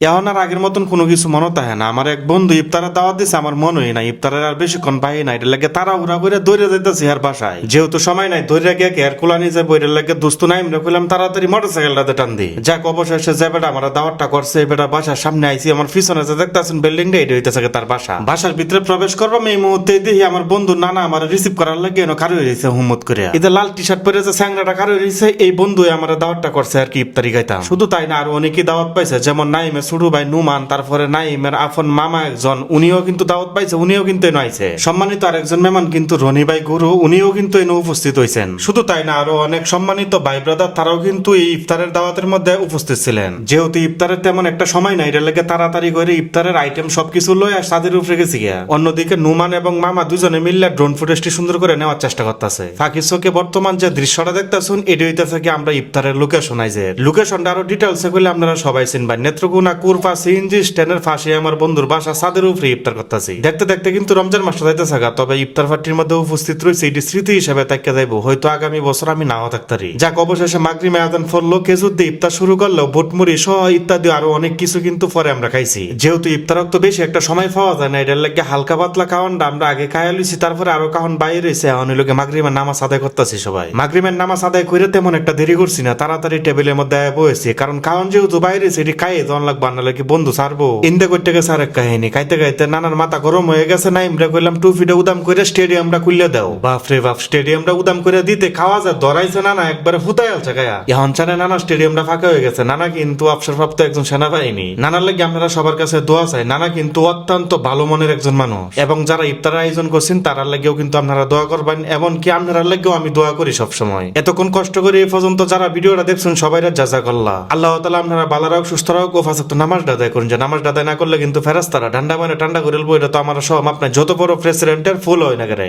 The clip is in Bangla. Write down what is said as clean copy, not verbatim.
এখন আর আগের মতন কোনো কিছু মনে থাকে না। আমার এক বন্ধু ইফতারের দাওয়াত দিছে, আমার মনেই না ইফতারের আর বেশিক্ষণ পাই না। এটা লাগে তারা উড়া করে দৌড়ে যাইতেছি আর বাসায়, যেহেতু সময় নাই দৌড়ে গিয়ে কেয়ার কুলানি যায় বইরের লাগে দোস্ত নাই আমরা কইলাম তাড়াতাড়ি মোটরসাইকেলটাতে টান দি যাক। অবশেষে যে বেটা আমার দাওয়াতটা করছে এই বেটা বাসার সামনে আইছি, আমার পিছনে যে দেখতেছেন বিল্ডিংটা এটা হইতেছে তার বাসা। বাসার ভিতরে প্রবেশ করবাম এই মুহূর্তে দেখি আমার বন্ধু নানা আমার রিসিভ করার লাগে এনে কারো রয়েছে হুমত করে। এটা লাল টি শার্ট পরে যে স্যাংরাটা কারো রয়েছে এই বন্ধু আমার দাওয়াতটা করছে আর কি ইফতারি গাইতাম। শুধু তাই না, আর অনেকেই দাওয়াত পাইছে, যেমন নাইমের ছোট ভাই নুমান, তারপরে নাইমের আফন মামা একজন, উনিও কিন্তু দাওয়াত পাইছে, উনিও কিন্তু এনে আইছে। সম্মানিত আরেকজন মেহমান কিন্তু রনি ভাই গুরু, উনিও কিন্তু এনে উপস্থিত হয়েছেন। শুধু তাই না, আরো অনেক সম্মানিত ভাই ব্রাদার তারাও কিন্তু এই ইফতারের দাওয়াতের মধ্যে উপস্থিত ছিলেন। যেহেতু ইফতারের তেমন একটা সময় নাই, এর লাগে তাড়াতাড়ি করে ইফতারের আইটেম সবকিছু লয় আর সাদের উপরে গেছি গিয়া। অন্যদিকে নুমান এবং মামা দুজনে মিললে ড্রোন ফুটেজটি সুন্দর করে নেওয়ার চেষ্টা করতেছে। ফাঁকি চোখে বর্তমান যে দৃশ্যটা দেখতেছুন এটা হইতেছে কি আমরা ইফতারের লোকেশন আইছে। লোকেশনটা আরো ডিটেলসে কইলে আপনারা সবাই চিনবেন। নেত্রকোনা কুরপা সিএনজি স্ট্যান্ডের পাশে আমার বন্ধুর বাসা, ছাদের উপরে ইফতার করতেছি। দেখতে দেখতে কিন্তু রমজান মাসটা যাইতেছে গা, তবে ইফতার পার্টির মধ্যে উপস্থিত রয়েছে এটি স্মৃতি হিসেবে তাকিয়ে যাইবো, হয়তো আগামী বছর আমি নাও থাকতারি। যাক, অবশেষে মাগরিবে আযান পড়লো, খেজুর দিয়ে ইফতার শুরু করলো, বুটমুড়ি সহ ইত্যাদি আরো অনেক কিছু কিন্তু পরে আমরা খাইছি। যেহেতু ইফতারক তো বেশি একটা সময় পাওয়া যায় না, এটার লাগে হালকা পাতলা খাওয়ানটা আমরা আগে খাইয়া লইছি, তারপরে আরো খাওয়ান বাইরে রয়েছে। এখন লোকে মাগরিবের নামাজ আদায় করতেছি সবাই। মাগরিবের নামাজ আদায় করে তেমন একটা দেরি করছি না, তাড়াতাড়ি টেবিলের মধ্যে বসেছি, কারণ খাওয়ান যেহেতু বাইরে সেটি খাইয়ে জন লাগবে না লাগে বন্ধু ছাড়বো ইন্দে করতে গেছে আরেক কাহিনী। খাইতে খাইতে নানার মাথা গরম হয়ে গেছে, না আমরা কইলাম টুপিটা উদাম করে স্টেডিয়ামটা খুললে দাও। বাপরে বাপ, স্টেডিয়ামটা উদাম করে দিতে খাওয়া যায় ধরাইছে নানা একবারে ফুটাই আলছে গায়া। এখন জানে নানা স্টেডিয়ামটা ফাঁকা হয়ে গেছে। নানা কিন্তু অবসরপ্রাপ্ত একজন সেনাবাহিনী। নানার লাগে আপনারা সবার কাছে দোয়া চাই। নানা কিন্তু অত্যন্ত ভালো মনের একজন মানুষ, এবং যারা ইফতার আয়োজন করছেন তারার লাগেও কিন্তু আপনারা দোয়া করবেন, এমনকি আপনারা লাগেও আমি দোয়া করি সবসময়। এতক্ষণ কষ্ট করে এই পর্যন্ত যারা ভিডিওটা দেখছেন সবাই জাযাকাল্লাহ। আল্লাহ তাআলা আপনারা ভালো রাখ, সুস্থ রাখ ও ফাঁসক্ত নামাজ আদায় করুন। যে নামাজ আদায় না করলে কিন্তু ফেরেশতারা ঠান্ডা মানে ঠান্ডা করে বলবো, এটা তো আমার সব আপনার যত বড় প্রেসিডেন্টের ফুল হয় না করে।